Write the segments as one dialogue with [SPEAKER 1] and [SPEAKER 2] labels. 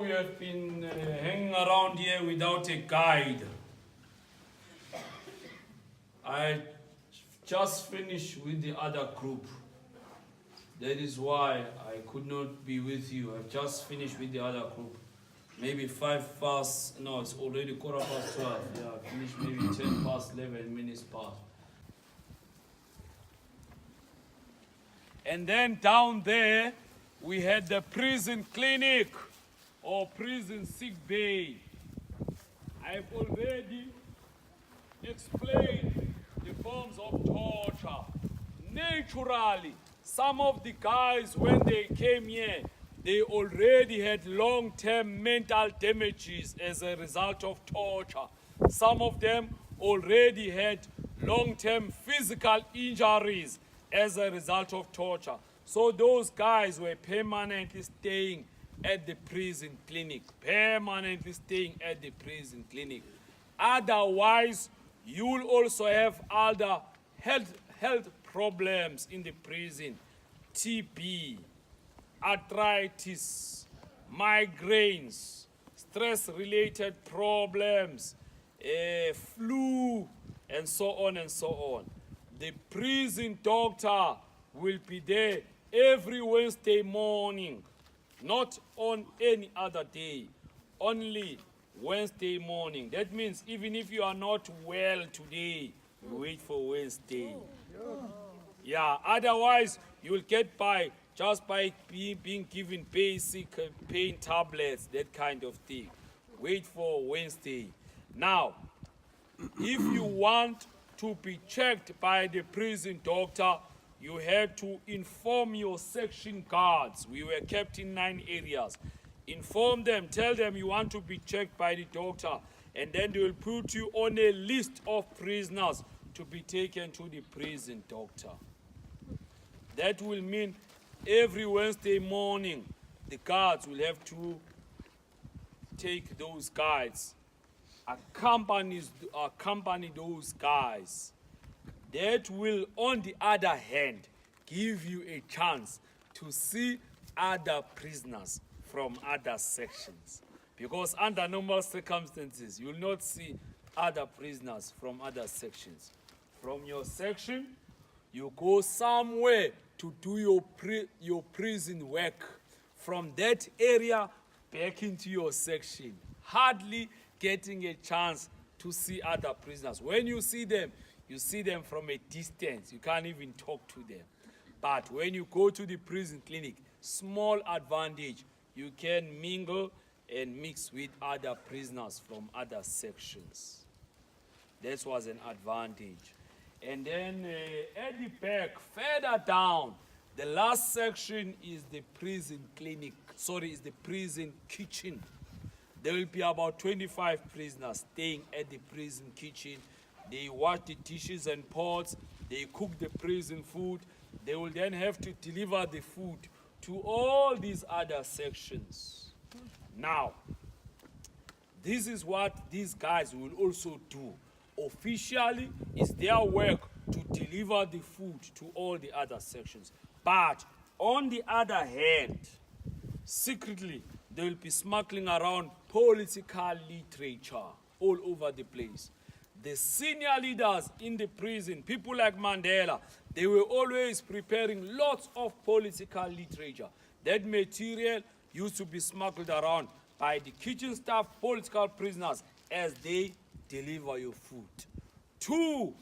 [SPEAKER 1] We have been hanging around here without a guide. I just finished with the other group. That is why I could not be with you. I've just finished with the other group. Maybe 5 past, no, it's already 12:15. Yeah, I finished maybe 10 past, 11 minutes past. And then down there, we had the prison clinic or prison sick bay. I've already explained the forms of torture. Naturally, some of the guys, when they came here, they already had long-term mental damages as a result of torture. Some of them already had long-term physical injuries as a result of torture. So those guys were permanently staying at the prison clinic. Permanently staying at the prison clinic. Otherwise, you will also have other health problems in the prison. TB, arthritis, migraines, stress-related problems, flu, and so on and so on. The prison doctor will be there every Wednesday morning, not on any other day, only Wednesday morning. That means even if you are not well today, you wait for Wednesday. Yeah, otherwise you will get by just by being given basic pain tablets, that kind of thing. Wait for Wednesday. Now, if you want to be checked by the prison doctor, you had to inform your section guards. We were kept in 9 areas. Inform them, tell them you want to be checked by the doctor, and then they will put you on a list of prisoners to be taken to the prison doctor. That will mean every Wednesday morning, the guards will have to take those guys, accompany those guys. That will, on the other hand, give you a chance to see other prisoners from other sections. Because under normal circumstances, you will not see other prisoners from other sections. From your section, you go somewhere to do your prison work. From that area, back into your section. Hardly getting a chance to see other prisoners. When you see them from a distance. You can't even talk to them. But when you go to the prison clinic, small advantage, you can mingle and mix with other prisoners from other sections. That was an advantage. And then at the back, further down, the last section is the prison clinic. Is the prison kitchen. There will be about 25 prisoners staying at the prison kitchen. They wash the dishes and pots. They cook the prison food. They will then have to deliver the food to all these other sections. Now, this is what these guys will also do. Officially, it's their work to deliver the food to all the other sections. But on the other hand, secretly, they will be smuggling around political literature all over the place. The senior leaders in the prison, people like Mandela, they were always preparing lots of political literature. That material used to be smuggled around by the kitchen staff, political prisoners, as they deliver your food. 2,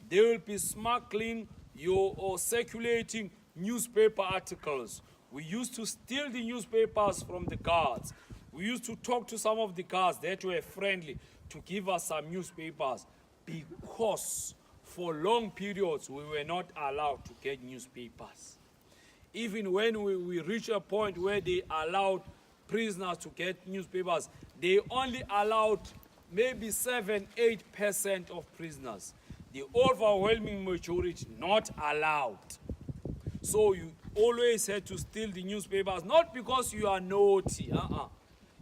[SPEAKER 1] they will be smuggling or circulating newspaper articles. We used to steal the newspapers from the guards. We used to talk to some of the guards that were friendly to give us some newspapers, because for long periods we were not allowed to get newspapers. Even when we reached a point where they allowed prisoners to get newspapers, they only allowed maybe 7-8% of prisoners. The overwhelming majority not allowed. So you always had to steal the newspapers, not because you are naughty.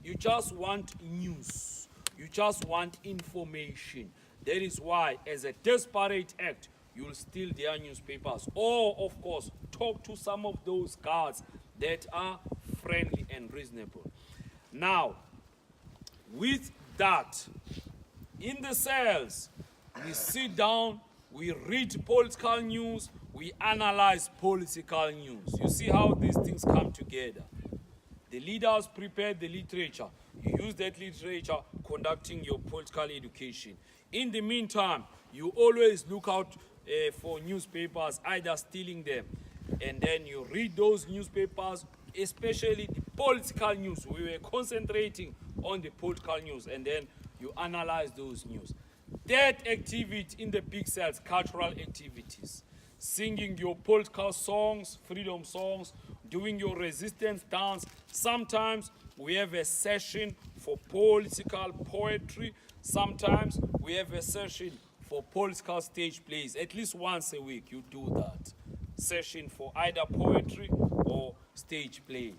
[SPEAKER 1] You just want news. You just want information. That is why, as a desperate act, you'll steal their newspapers. Or, of course, talk to some of those guards that are friendly and reasonable. Now, with that, in the cells, we sit down, we read political news, we analyze political news. You see how these things come together. The leaders prepare the literature. You use that literature conducting your political education. In the meantime, you always look out for newspapers, either stealing them, and then you read those newspapers, especially the political news. We were concentrating on the political news, and then you analyze those news. Third activity in the big cells, cultural activities. Singing your political songs, freedom songs, doing your resistance dance. Sometimes we have a session for political poetry. Sometimes we have a session for political stage plays. At least once a week you do that. Session for either poetry or stage play.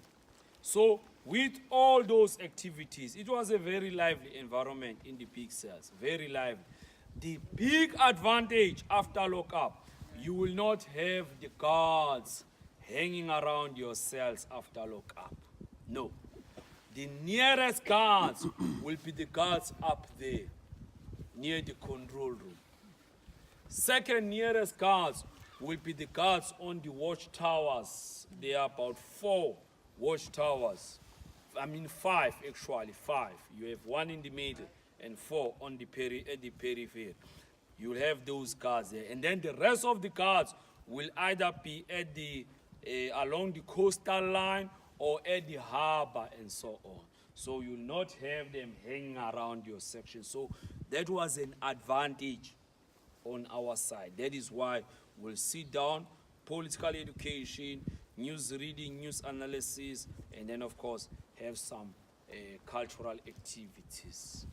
[SPEAKER 1] So with all those activities, it was a very lively environment in the big cells, very lively. The big advantage after lockup, you will not have the guards hanging around your cells after lockup. No. The nearest guards will be the guards up there, near the control room. Second nearest guards will be the guards on the watchtowers. There are about 4 watchtowers. I mean 5 actually, 5. You have 1 in the middle and 4 on the at the periphery. You'll have those guards there. And then the rest of the guards will either be at the along the coastal line or at the harbor and so on. So you'll not have them hanging around your section. So that was an advantage on our side. That is why we'll sit down, political education, news reading, news analysis, and then of course have some cultural activities.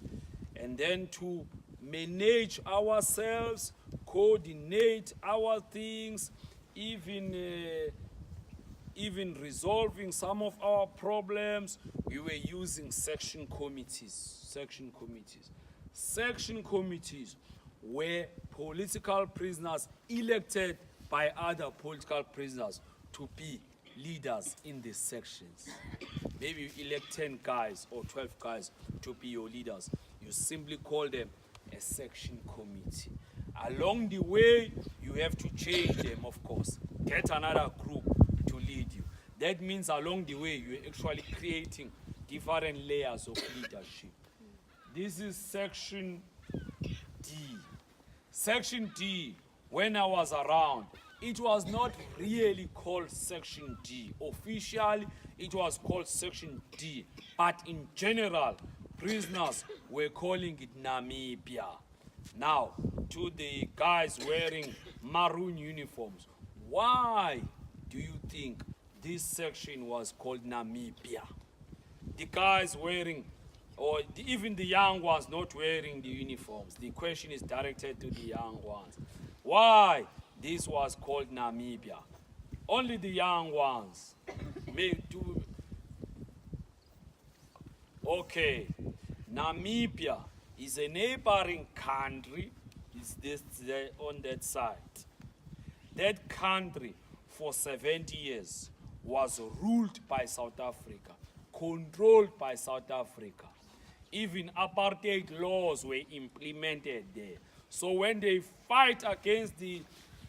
[SPEAKER 1] And then to manage ourselves, coordinate our things, even resolving some of our problems, we were using section committees. Section committees were political prisoners elected by other political prisoners to be leaders in the sections. Maybe you elect 10 guys or 12 guys to be your leaders. You simply call them a section committee. Along the way, you have to change them, of course. Get another group to lead you. That means along the way, you're actually creating different layers of leadership. This is section D. Section D, when I was around, it was not really called section D. Officially, it was called section D. But in general, prisoners were calling it Namibia. Now, to the guys wearing maroon uniforms, why do you think this section was called Namibia? The guys wearing, or even the young ones not wearing the uniforms. The question is directed to the young ones. Why this was called Namibia? Only the young ones may do. Okay, Namibia is a neighboring country. It's this there on that side. That country for 70 years was ruled by South Africa, controlled by South Africa. Even apartheid laws were implemented there. So when they fight against the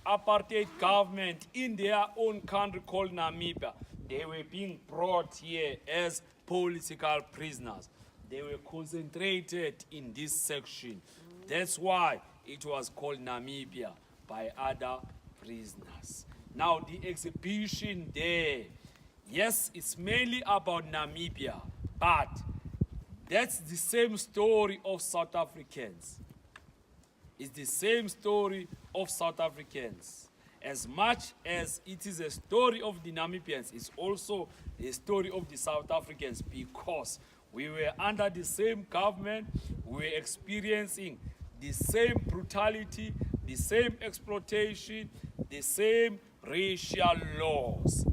[SPEAKER 1] apartheid government in their own country called Namibia, they were being brought here as political prisoners. They were concentrated in this section. That's why it was called Namibia by other prisoners. Now the exhibition there, yes, it's mainly about Namibia, but that's the same story of South Africans. It's the same story of South Africans. As much as it is a story of the Namibians, it's also a story of the South Africans, because we were under the same government, we were experiencing the same brutality, the same exploitation, the same racial laws,